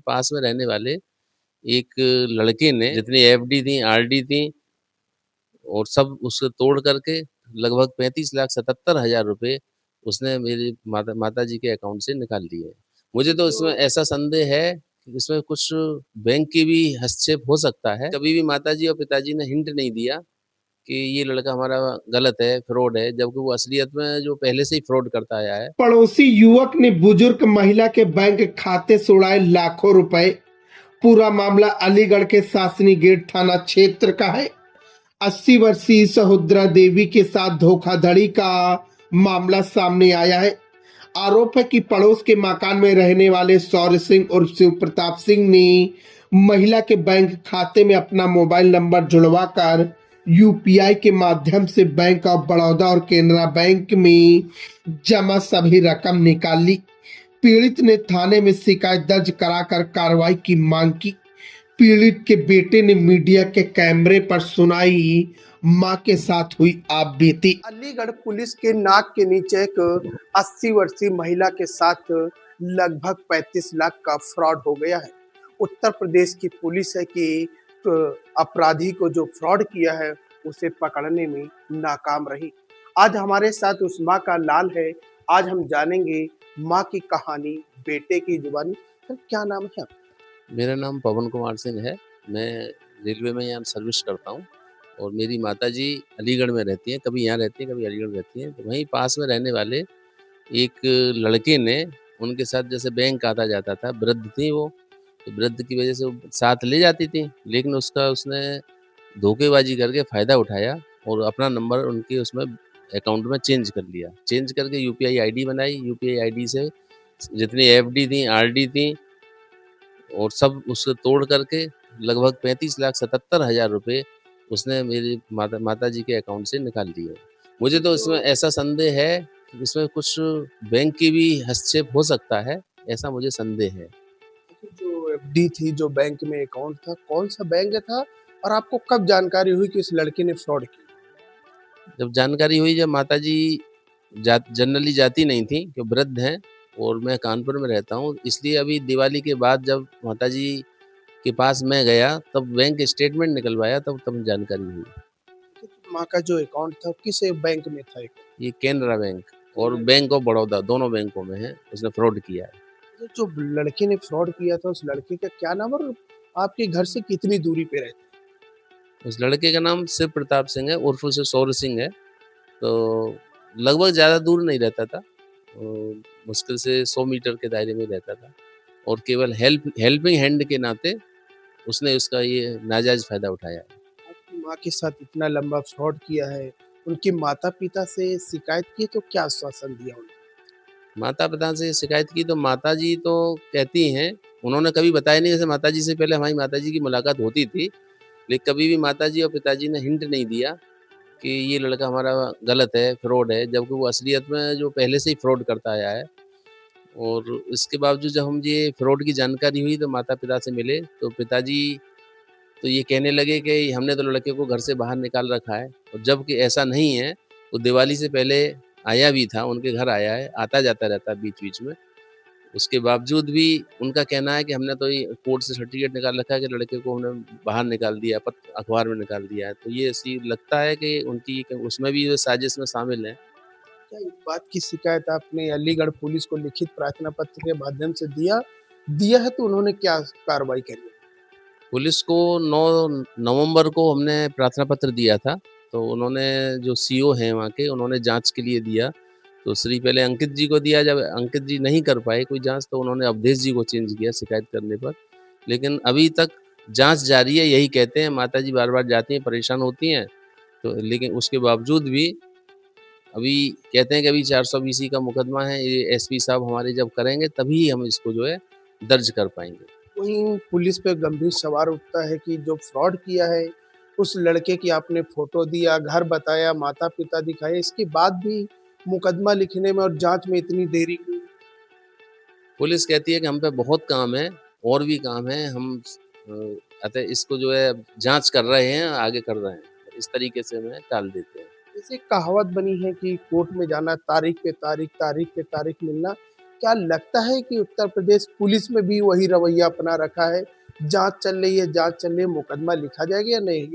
पास में रहने वाले एक लड़के ने जितनी एफडी थी, आरडी थी और सब उसको तोड़ करके लगभग 35,77,000 रुपए उसने मेरी माताजी के अकाउंट से निकाल लिए। मुझे तो इसमें ऐसा संदेह है कि इसमें कुछ बैंक की भी हस्तक्षेप हो सकता है। कभी भी माताजी और पिताजी ने हिंट नहीं दिया कि ये लड़का हमारा गलत है, फ्रॉड है, जबकि वो असलियत में जो पहले से ही फ्रॉड करता आया है। पड़ोसी युवक ने बुजुर्ग महिला के बैंक खाते से उड़ाए लाखों रुपए। पूरा मामला अलीगढ़ के सासनी गेट थाना क्षेत्र का है। 80 वर्षीय सहोदरा देवी के साथ धोखाधड़ी का मामला सामने आया है। आरोप है कि पड़ोस के मकान में रहने वाले सौर्य सिंह उर्फ शिव प्रताप सिंह ने महिला के बैंक खाते में अपना मोबाइल नंबर जुड़वाकर यूपीआई के माध्यम से बैंक ऑफ बड़ौदा और केनरा बैंक में जमा सभी रकम निकाल ली। पीड़ित ने थाने में शिकायत दर्ज कराकर कार्रवाई की मांग की। पीड़ित के बेटे ने मीडिया के कैमरे पर सुनाई मां के साथ हुई आप बीती। अलीगढ़ पुलिस के नाक के नीचे एक 80 वर्षीय महिला के साथ लगभग 35 लाख का फ्रॉड हो गया है। उत्तर प्रदेश की पुलिस है कि अपराधी को जो फ्रॉड किया है उसे पकड़ने में नाकाम रही। आज हमारे साथ उस मां का लाल है। आज हम जानेंगे मां की कहानी बेटे की जुबानी। सर, क्या नाम है? मेरा नाम पवन कुमार सिंह है। मैं रेलवे में यहाँ सर्विस करता हूँ और मेरी माताजी अलीगढ़ में रहती हैं। कभी यहाँ रहती हैं, कभी अलीगढ़ रहती हैं। तो वहीं पास में रहने वाले एक लड़के ने उनके साथ जैसे बैंक आता जाता था, वृद्ध थी वो, तो वृद्ध की वजह से वो साथ ले जाती थी, लेकिन उसने धोखेबाजी करके फ़ायदा उठाया और अपना नंबर उनके उसमें अकाउंट में चेंज कर लिया। चेंज करके यूपीआई आईडी बनाई। यूपीआई आईडी से जितनी एफडी थी, आरडी थी और सब उसको तोड़ करके लगभग 35,77,000 रुपए उसने मेरी माताजी के अकाउंट से निकाल लिए। मुझे तो इसमें ऐसा संदेह है कि इसमें कुछ बैंक की भी हस्तक्षेप हो सकता है, ऐसा मुझे संदेह है। जो एफडी थी, जो बैंक में अकाउंट था, कौन सा बैंक था और आपको कब जानकारी हुई कि इस लड़के ने फ्रॉड किया? जब जानकारी हुई, जब माताजी जनरली जाती नहीं थी, कि वृद्ध हैं और मैं कानपुर में रहता हूँ, इसलिए अभी दिवाली के बाद जब माताजी के पास मैं गया, तब बैंक स्टेटमेंट निकलवाया, तब जानकारी हुई। माँ का जो अकाउंट था किस बैंक में था? ये केनरा बैंक और बैंक ऑफ बड़ौदा, दोनों बैंकों में है। उसने फ्रॉड किया है। जो लड़के ने फ्रॉड किया था उस लड़के का क्या नाम और आपके घर से कितनी दूरी पे रहते? उस लड़के का नाम शिव प्रताप सिंह है, उर्फ से सौर्य सिंह है। तो लगभग ज़्यादा दूर नहीं रहता था, मुश्किल से 100 मीटर के दायरे में रहता था और केवल हेल्पिंग हैंड के नाते उसने उसका ये नाजायज़ फ़ायदा उठाया है। आपकी माँ के साथ इतना लंबा फ्रॉड किया है, उनके माता-पिता से शिकायत की तो क्या आश्वासन दिया उन्होंने? माता-पिता से शिकायत की तो माताजी तो कहती हैं, उन्होंने कभी बताया नहीं। जैसे माताजी से पहले हमारी माताजी की मुलाकात होती थी, लेकिन कभी भी माताजी और पिताजी ने हिंट नहीं दिया कि ये लड़का हमारा गलत है, फ्रॉड है, जबकि वो असलियत में जो पहले से ही फ्रॉड करता आया है। और इसके बावजूद जब हम ये फ्रॉड की जानकारी हुई तो माता-पिता से मिले, तो पिताजी तो ये कहने लगे कि हमने तो लड़के को घर से बाहर निकाल रखा है, और जबकि ऐसा नहीं है। वो दिवाली से पहले आया भी था, उनके घर आया है, आता-जाता रहता है बीच-बीच में। उसके बावजूद भी उनका कहना है कि हमने तो ये कोर्ट से सर्टिफ़िकेट निकाल रखा है कि लड़के को हमने बाहर निकाल दिया है, अखबार में निकाल दिया है। तो ये ऐसी लगता है कि उनकी उसमें भी वो साजिश में शामिल हैं। क्या इस बात की शिकायत आपने अलीगढ़ पुलिस को लिखित प्रार्थना पत्र के माध्यम से दिया है तो उन्होंने क्या कार्रवाई करी? पुलिस को 9 नवंबर को हमने प्रार्थना पत्र दिया था, तो उन्होंने जो सीओ हैं वहाँ के, उन्होंने जाँच के लिए दिया। तो श्री पहले अंकित जी को दिया, जब अंकित जी नहीं कर पाए कोई जाँच, तो उन्होंने अवधेश जी को चेंज किया शिकायत करने पर। लेकिन अभी तक जाँच जारी है, यही कहते हैं। माताजी बार-बार जाती हैं, परेशान होती हैं, तो लेकिन उसके बावजूद भी अभी कहते हैं कि अभी 420 का मुकदमा है, ये एसपी साहब हमारे जब करेंगे तभी हम इसको जो है दर्ज कर पाएँगे। वहीं पुलिस पे गंभीर सवाल उठता है कि जो फ्रॉड किया है, उस लड़के की आपने फ़ोटो दिया, घर बताया, माता-पिता दिखाए, इसके बाद भी मुकदमा लिखने में और जाँच में इतनी देरी क्यों? पुलिस कहती है कि हम पे बहुत काम है, और भी काम है, हम अतः इसको जो है जाँच कर रहे हैं, आगे कर रहे हैं। इस तरीके से हमें टाल देते हैं। जैसे कहावत बनी है कि कोर्ट में जाना तारीख पे तारीख, तारीख पे तारीख मिलना, क्या लगता है कि उत्तर प्रदेश पुलिस में भी वही रवैया अपना रखा है? जाँच चल रही है, जाँच चल रही है, मुकदमा लिखा जाएगा या नहीं?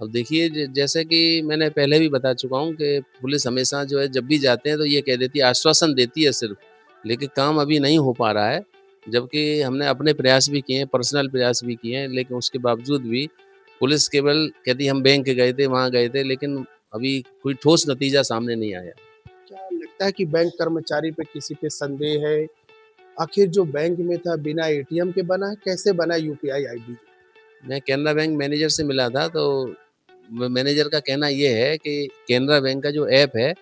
अब देखिए जैसे कि मैंने पहले भी बता चुका हूँ कि पुलिस हमेशा जो है जब भी जाते हैं तो ये कह देती है, आश्वासन देती है सिर्फ, लेकिन काम अभी नहीं हो पा रहा है। जबकि हमने अपने प्रयास भी किए हैं, पर्सनल प्रयास भी किए हैं, लेकिन उसके बावजूद भी पुलिस केवल कहती है हम बैंक गए थे, वहाँ गए थे, लेकिन अभी कोई ठोस नतीजा सामने नहीं आया। क्या लगता है कि बैंक कर्मचारी पे किसी पे संदेह है? आखिर जो बैंक में था बिना एटीएम के बना है, कैसे बना यूपीआई आईडी? मैं कैनरा बैंक मैनेजर से मिला था, तो मैनेजर का कहना ये है कि कैनरा बैंक का जो ऐप है,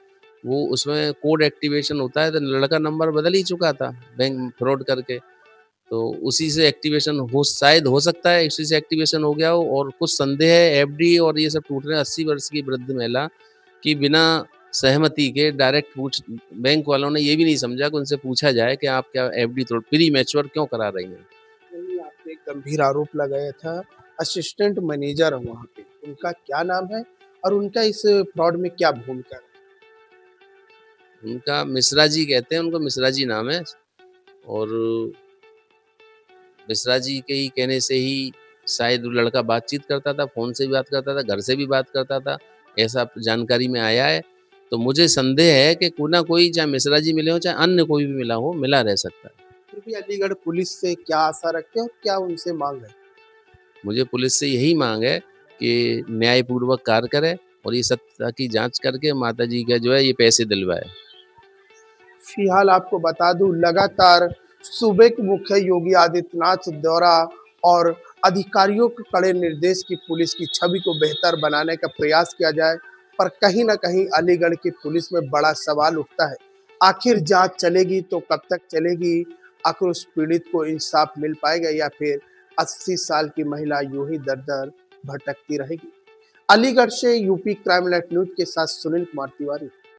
वो उसमें कोड एक्टिवेशन होता है, तो लड़का नंबर बदल ही चुका था बैंक फ्रॉड करके। तो उसी से एक्टिवेशन हो शायद हो सकता है उसी से एक्टिवेशन हो गया हो, और कुछ संदेह है एफडी और ये सब टूट रहे हैं। 80 वर्ष की वृद्ध महिला की बिना सहमति के डायरेक्ट पूछ बैंक वालों ने ये भी नहीं समझा कि उनसे पूछा जाए कि आप क्या एफडी तोड़ प्री मैच्योर क्यों करा रही हैं? नहीं, आपने एक गंभीर आरोप लगाया था, असिस्टेंट मैनेजर है वहाँ पे, उनका क्या नाम है और उनका इस फ्रॉड में क्या भूमिका है? उनका मिश्रा जी कहते हैं, उनको मिश्रा जी नाम है, और मिश्रा जी के ही कहने से ही शायद वो लड़का बातचीत करता था, फ़ोन से भी बात करता था, घर से भी बात करता था, ऐसा जानकारी में आया है। तो मुझे संदेह है कि कोई ना कोई, चाहे मिश्रा जी मिले हों, चाहे अन्य कोई भी मिला हो, मिला रह सकता है। फिर भी अलीगढ़ पुलिस से क्या आशा रखते हो, क्या उनसे माँग है? मुझे पुलिस से यही माँग है कि न्यायपूर्वक कार्य करे और ये सत्यता की जाँच करके माताजी का जो है ये पैसे दिलवाए। फिलहाल आपको बता दूं, लगातार सूबे के मुख्य योगी आदित्यनाथ द्वारा और अधिकारियों के कड़े निर्देश की पुलिस की छवि को बेहतर बनाने का प्रयास किया जाए, पर कहीं न कहीं अलीगढ़ की पुलिस में बड़ा सवाल उठता है। आखिर जाँच चलेगी तो कब तक चलेगी? आखिर उस पीड़ित को इंसाफ मिल पाएगा या फिर 80 साल की महिला यूँ ही दर-दर भटकती रहेगी? अलीगढ़ से यूपी क्राइम लाइट न्यूज़ के साथ सुनील कुमार तिवारी।